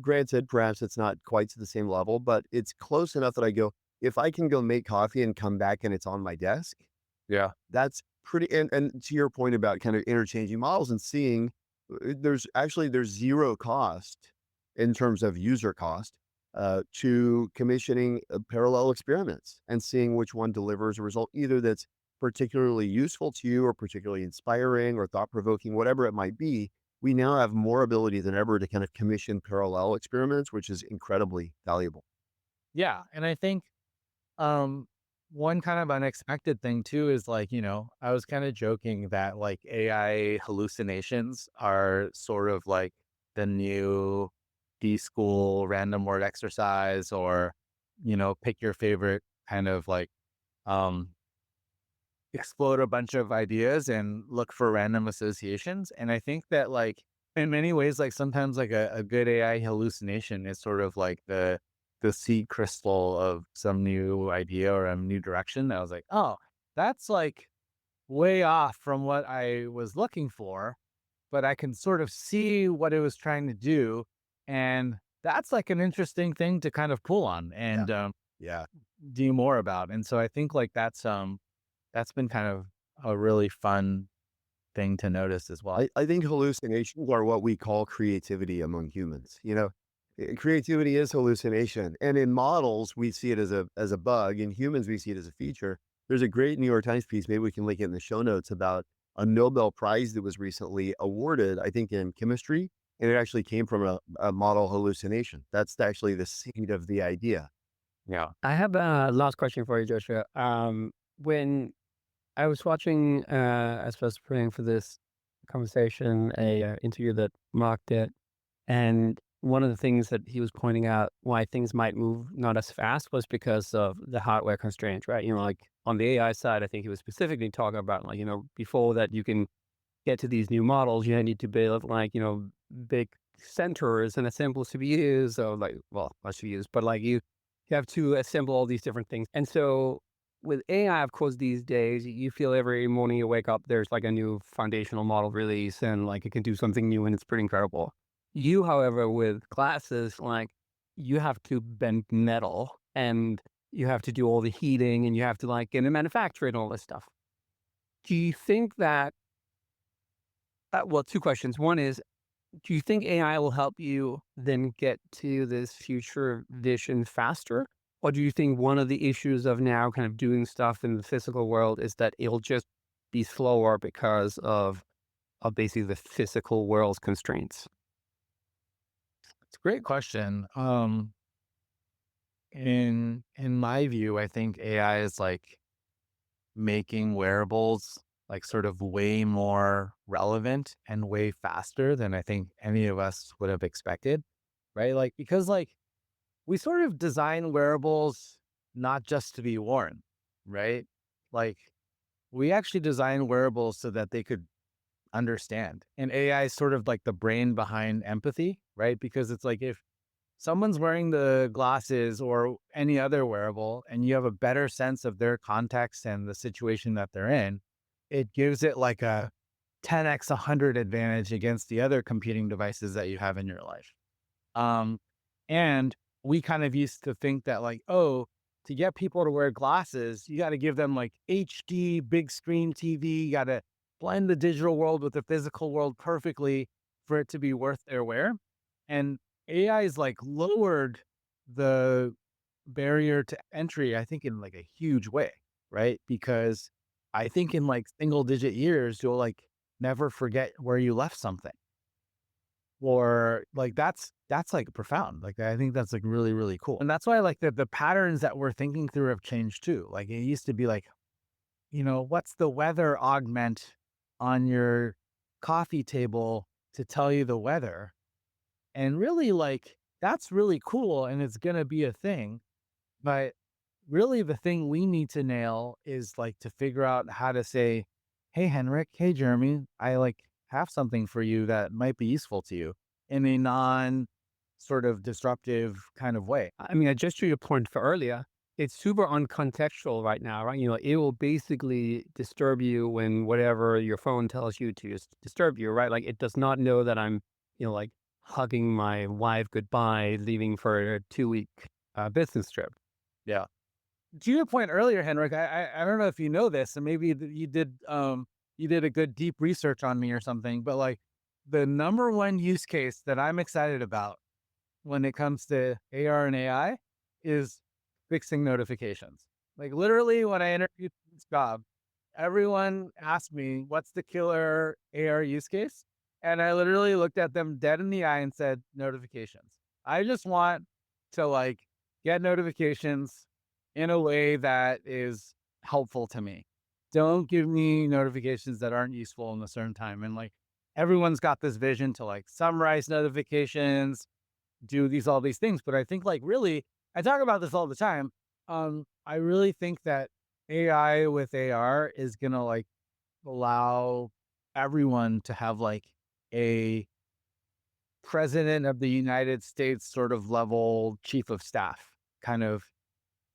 granted, perhaps it's not quite to the same level, but it's close enough that I go, if I can go make coffee and come back and it's on my desk, Yeah. that's pretty and to your point about kind of interchanging models and seeing, there's 0 cost in terms of user cost, to commissioning, parallel experiments and seeing which one delivers a result either that's particularly useful to you or particularly inspiring or thought-provoking, whatever it might be. We now have more ability than ever to kind of commission parallel experiments, which is incredibly valuable. Yeah, and I think, um, one kind of unexpected thing too is, like, I was kinda joking that, like, AI hallucinations are sort of like the new D-School random word exercise, or, pick your favorite kind of like, um, explode a bunch of ideas and look for random associations. And I think that like in many ways, like sometimes like a good AI hallucination is sort of like the seed crystal of some new idea or a new direction. I was like, oh, that's like way off from what I was looking for, but I can sort of see what it was trying to do. And that's like an interesting thing to kind of pull on Yeah. and Yeah. do more about. And so I think like that's been kind of a really fun thing to notice as well. I think hallucinations are what we call creativity among humans. Creativity is hallucination. And in models, we see it as a bug. In humans, we see it as a feature. There's a great New York Times piece, maybe we can link it in the show notes, about a Nobel Prize that was recently awarded, I think, in chemistry. And it actually came from a model hallucination. That's actually the seed of the idea. Yeah. I have a last question for you, Joshua. When I was watching, as I was preparing for this conversation, a interview that Mark did, and one of the things that he was pointing out why things might move not as fast was because of the hardware constraints, right? Like on the AI side, I think he was specifically talking about like, before that you can get to these new models, you need to build like, big centers and assemble CPUs or like, well, not CPUs, but like you have to assemble all these different things. And so with AI, of course, these days, you feel every morning you wake up, there's like a new foundational model release and like it can do something new and it's pretty incredible. You, however, with glasses, like you have to bend metal and you have to do all the heating and you have to like get it manufactured and all this stuff. Do you think that, well, two questions. One is, do you think AI will help you then get to this future vision faster? Or do you think one of the issues of now kind of doing stuff in the physical world is that it'll just be slower because of basically the physical world's constraints? It's a great question. In my view, I think AI is like making wearables like sort of way more relevant and way faster than I think any of us would have expected. Right. Like, because like we sort of design wearables not just to be worn, right? Like we actually design wearables so that they could understand. And AI is sort of like the brain behind empathy, right? Because it's like if someone's wearing the glasses or any other wearable and you have a better sense of their context and the situation that they're in, it gives it like a 10x 100 advantage against the other competing devices that you have in your life. Um, and we kind of used to think that like, oh, to get people to wear glasses, you got to give them like HD big screen TV. You got to blend the digital world with the physical world perfectly for it to be worth their wear. And AI is like lowered the barrier to entry, I think, in like a huge way, right? Because I think in like single digit years, you'll like never forget where you left something, or like that's like profound. Like I think that's like really, really cool. And that's why like the patterns that we're thinking through have changed too. Like it used to be like, what's the weather augment on your coffee table to tell you the weather? And really like that's really cool and it's gonna be a thing. But really the thing we need to nail is like to figure out how to say, hey Henrik, hey Jeremy, I like have something for you that might be useful to you in a non sort of disruptive kind of way. I mean, just to your point for earlier, it's super uncontextual right now, right? It will basically disturb you when whatever your phone tells you to disturb you, right? Like it does not know that I'm, like hugging my wife goodbye, leaving for a 2 week business trip. Yeah. To your point earlier, Henrik, I don't know if you know this, and maybe you did a good deep research on me or something, but like the number one use case that I'm excited about when it comes to AR and AI is fixing notifications. Like literally when I interviewed for this job, everyone asked me, what's the killer AR use case? And I literally looked at them dead in the eye and said, notifications. I just want to like get notifications in a way that is helpful to me. Don't give me notifications that aren't useful in a certain time. And like everyone's got this vision to like summarize notifications, do all these things. But I think like really, I talk about this all the time. I really think that AI with AR is gonna like allow everyone to have like a president of the United States sort of level chief of staff kind of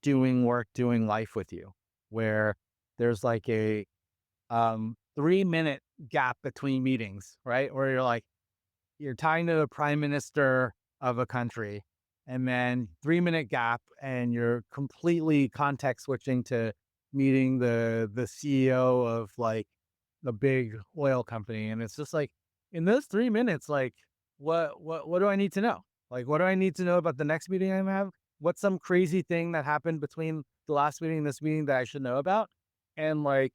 doing work, doing life with you, where there's like a 3-minute gap between meetings, right? Where you're talking to the prime minister of a country, and then 3-minute gap, and you're completely context switching to meeting the CEO of like the big oil company. And it's just like in those 3 minutes, like what do I need to know? Like what do I need to know about the next meeting I have? What's some crazy thing that happened between the last meeting and this meeting that I should know about? And like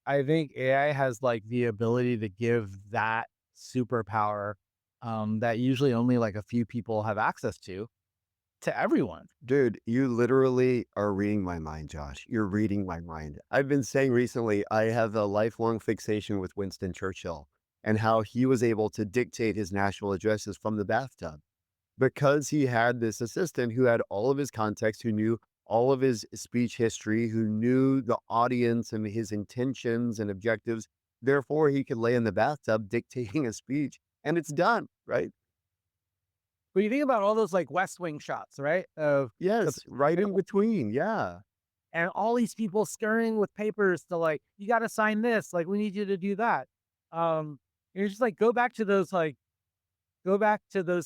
I think AI has like the ability to give that superpower that usually only like a few people have access to everyone. Dude, you literally are reading my mind, Josh. You're reading my mind. I've been saying recently, I have a lifelong fixation with Winston Churchill and how he was able to dictate his national addresses from the bathtub because he had this assistant who had all of his context, who knew all of his speech history, who knew the audience and his intentions and objectives. Therefore, he could lay in the bathtub dictating a speech and it's done, right? But you think about all those like West Wing shots, right? Of the Yes, right in between. Yeah. and all these people scurrying with papers to like, you got to sign this. Like, we need you to do that. You're just like, go back to those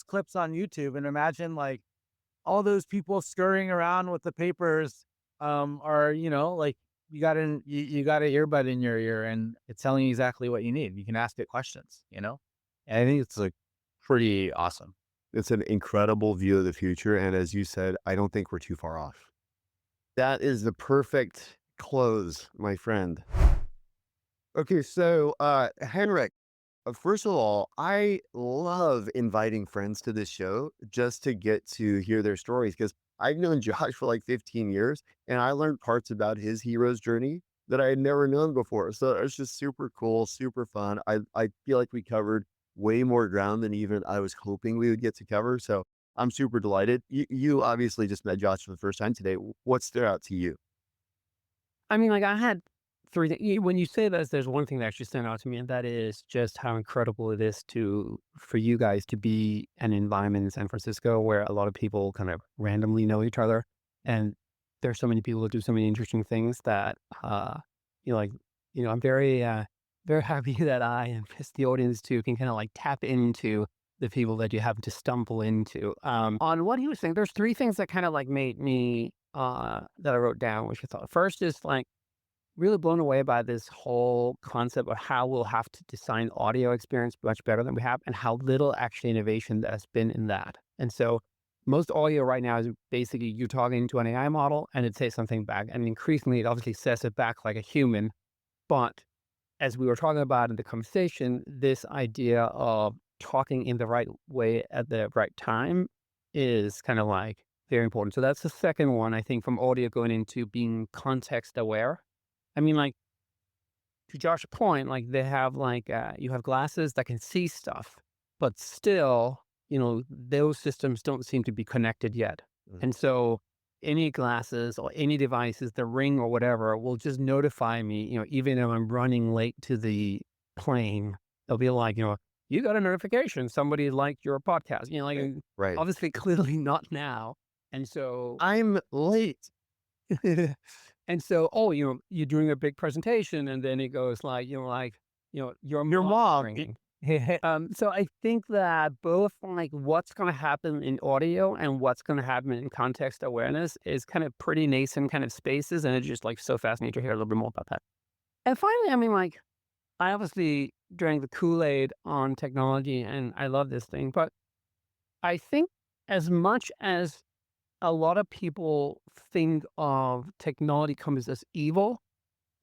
clips on YouTube and imagine like all those people scurrying around with the papers. Are like you got an earbud in your ear and it's telling you exactly what you need. You can ask it questions. And I think it's like pretty awesome. It's an incredible view of the future, and as you said, I don't think we're too far off. That is the perfect close, my friend. Okay, so, Henrik, first of all, I love inviting friends to this show just to get to hear their stories because 'cause I've known Josh for, like, 15 years, and I learned parts about his hero's journey that I had never known before, so it's just super cool, super fun. I feel like we covered way more ground than even I was hoping we would get to cover, so I'm super delighted. You obviously just met Josh for the first time today. What stood out to you? I mean, like I had when you say this, there's one thing that actually stand out to me, and that is just how incredible it is for you guys to be an environment in San Francisco where a lot of people kind of randomly know each other, and there's so many people that do so many interesting things that you know, like I'm very happy that I and just the audience too can kind of like tap into the people that you happen to stumble into. On what he was saying, there's three things that kind of like made me that I wrote down, which I thought first is like really blown away by this whole concept of how we'll have to design audio experience much better than we have and how little actually innovation that has been in that. And so most audio right now is basically you talking to an AI model and it says something back. And increasingly it obviously says it back like a human. But as we were talking about in the conversation, this idea of talking in the right way at the right time is kind of like very important. So that's the second one, I think, from audio going into being context aware. I mean, like, to Josh's point, like, they have, like, you have glasses that can see stuff, but still, those systems don't seem to be connected yet. Mhm. And so any glasses or any devices, the Ring or whatever, will just notify me, even if I'm running late to the plane, they'll be like, "You got a notification. Somebody liked your podcast." Like, Right. obviously, clearly not now. And so I'm late. and so, you're doing a big presentation, and then it goes like, your Your mom mom. ringing. So I think that both like what's going to happen in audio and what's going to happen in context awareness is kind of pretty nascent kind of spaces, and it's just like so fascinating to hear a little bit more about that. And finally, I mean, like I obviously drank the Kool-Aid on technology, and I love this thing, but I think as much as a lot of people think of technology companies as evil.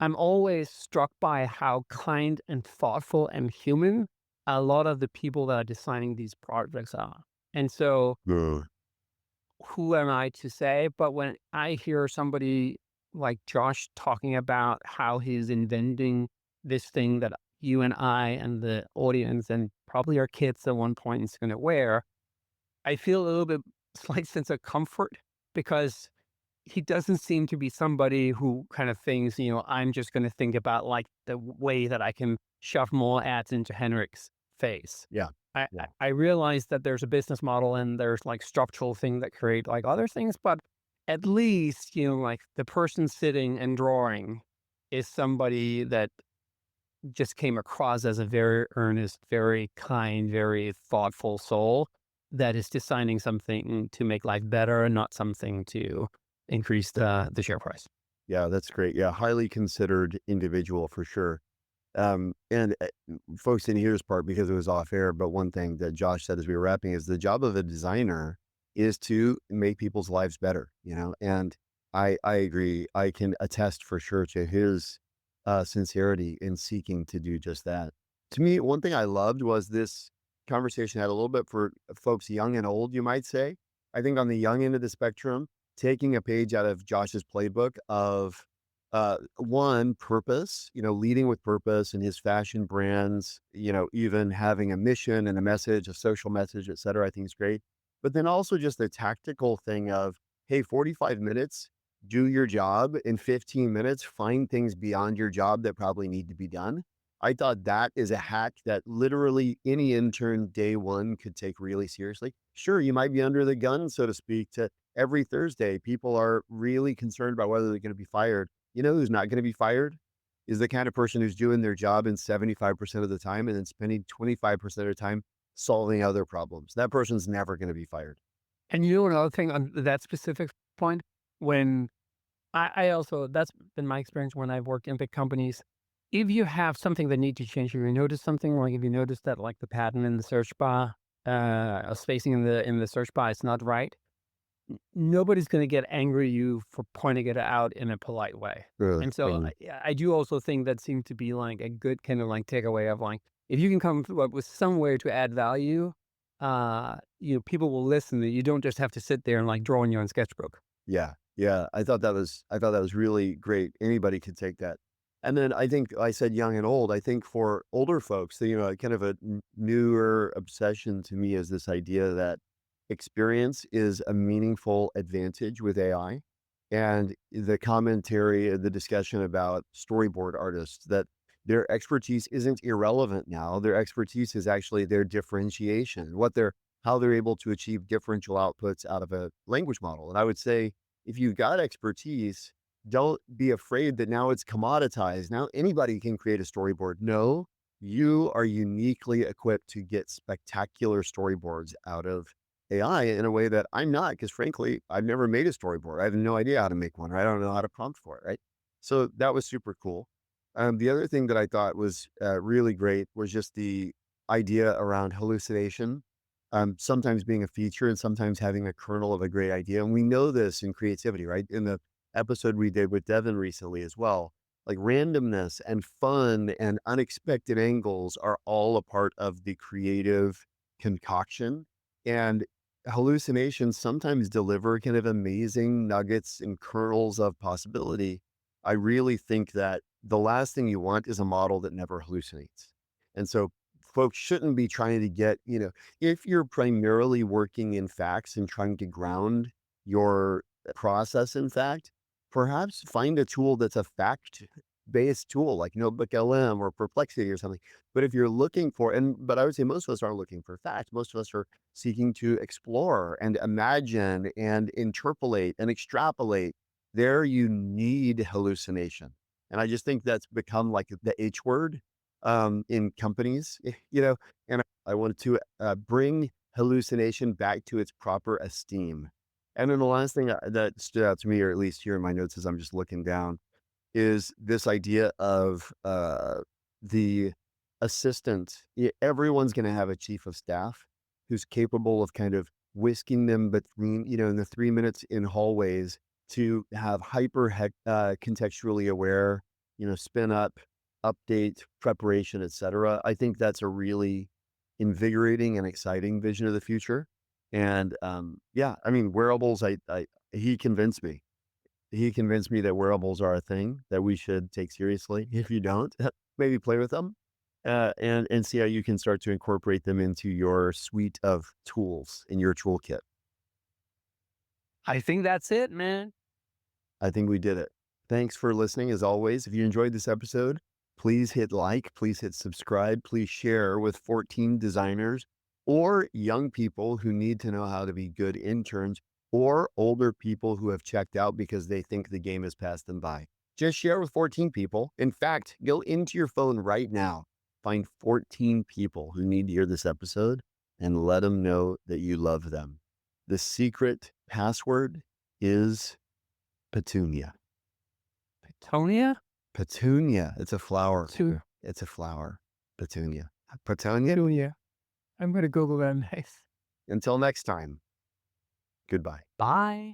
I'm always struck by how kind and thoughtful and human a lot of the people that are designing these projects are. And so, Ugh. who am I to say? But when I hear somebody like Josh talking about how he's inventing this thing that you and I and the audience and probably our kids at one point is going to wear, I feel a little bit slight sense of comfort because he doesn't seem to be somebody who kind of thinks, I'm just going to think about like the way that I can shove more ads into Henrik's face. Yeah. I realize that there's a business model and there's like structural things that create like other things, but at least, like the person sitting and drawing is somebody that just came across as a very earnest, very kind, very thoughtful soul that is designing something to make life better, not something to increase the share price. Yeah, that's great. Yeah, highly considered individual for sure. And folks didn't hear this part because it was off air, but one thing that Josh said as we were wrapping is the job of a designer is to make people's lives better, and I agree. I can attest for sure to his sincerity in seeking to do just that. To me, one thing I loved was this conversation had a little bit for folks young and old, you might say. I think on the young end of the spectrum, taking a page out of Josh's playbook of one purpose, leading with purpose and his fashion brands, even having a mission and a message, a social message, et cetera, I think is great. But then also just the tactical thing of, hey, 45 minutes, do your job. In 15 minutes, find things beyond your job that probably need to be done. I thought that is a hack that literally any intern day one could take really seriously. Sure, you might be under the gun, so to speak, to every Thursday, people are really concerned about whether they're going to be fired. You know who's not going to be fired? Is the kind of person who's doing their job in 75% of the time and then spending 25% of the time solving other problems. That person's never going to be fired. And another thing on that specific point, when I also, that's been my experience when I've worked in big companies. If you have something that needs to change, if you notice something, like if you notice that like the pattern in the search bar, spacing in the search bar is not right, nobody's going to get angry at you for pointing it out in a polite way. Really? And so I do also think that seems to be like a good kind of like takeaway of like, if you can up with some way to add value, people will listen. You don't just have to sit there and like draw in your own sketchbook. Yeah. Yeah. I thought that was really great. Anybody could take that. And then I think I said young and old. I think for older folks, kind of a newer obsession to me is this idea that experience is a meaningful advantage with AI. And the commentary, the discussion about storyboard artists, that their expertise isn't irrelevant now. Their expertise is actually their differentiation, how they're able to achieve differential outputs out of a language model. And I would say, if you've got expertise, don't be afraid that now it's commoditized. Now anybody can create a storyboard. No, you are uniquely equipped to get spectacular storyboards out of AI in a way that I'm not, because frankly, I've never made a storyboard. I have no idea how to make one, or I don't know how to prompt for it, right? So that was super cool. The other thing that I thought was really great was just the idea around hallucination, sometimes being a feature and sometimes having a kernel of a great idea. And we know this in creativity, right? In the episode we did with Devin recently as well, like randomness and fun and unexpected angles are all a part of the creative concoction. And hallucinations sometimes deliver kind of amazing nuggets and kernels of possibility. I really think that the last thing you want is a model that never hallucinates. And so folks shouldn't be trying to get, if you're primarily working in facts and trying to ground your process in fact, perhaps find a tool that's a fact based tool like Notebook LM or Perplexity or something. But if you're looking for, but I would say most of us aren't looking for facts. Most of us are seeking to explore and imagine and interpolate and extrapolate. There you need hallucination. And I just think that's become like the H word in companies, and I wanted to bring hallucination back to its proper esteem. And then the last thing that stood out to me, or at least here in my notes as I'm just looking down, is this idea of the assistant. Everyone's going to have a chief of staff who's capable of kind of whisking them between, in the 3 minutes in hallways to have contextually aware, spin up, update, preparation, etc. I think that's a really invigorating and exciting vision of the future. And yeah, I mean, wearables, he convinced me. He convinced me that wearables are a thing that we should take seriously. If you don't, maybe play with them. and see how you can start to incorporate them into your suite of tools in your toolkit. I think that's it, man. I think we did it. Thanks for listening. As always, if you enjoyed this episode, please hit like, please hit subscribe, please share with 14 designers or young people who need to know how to be good interns, or older people who have checked out because they think the game has passed them by. Just share with 14 people. In fact, go into your phone right now, find 14 people who need to hear this episode, and let them know that you love them. The secret password is petunia. Petunia? Petunia. It's a flower. Petunia. It's a flower. Petunia. Petunia. Petunia. I'm going to Google that. Nice. Until next time. Goodbye. Bye.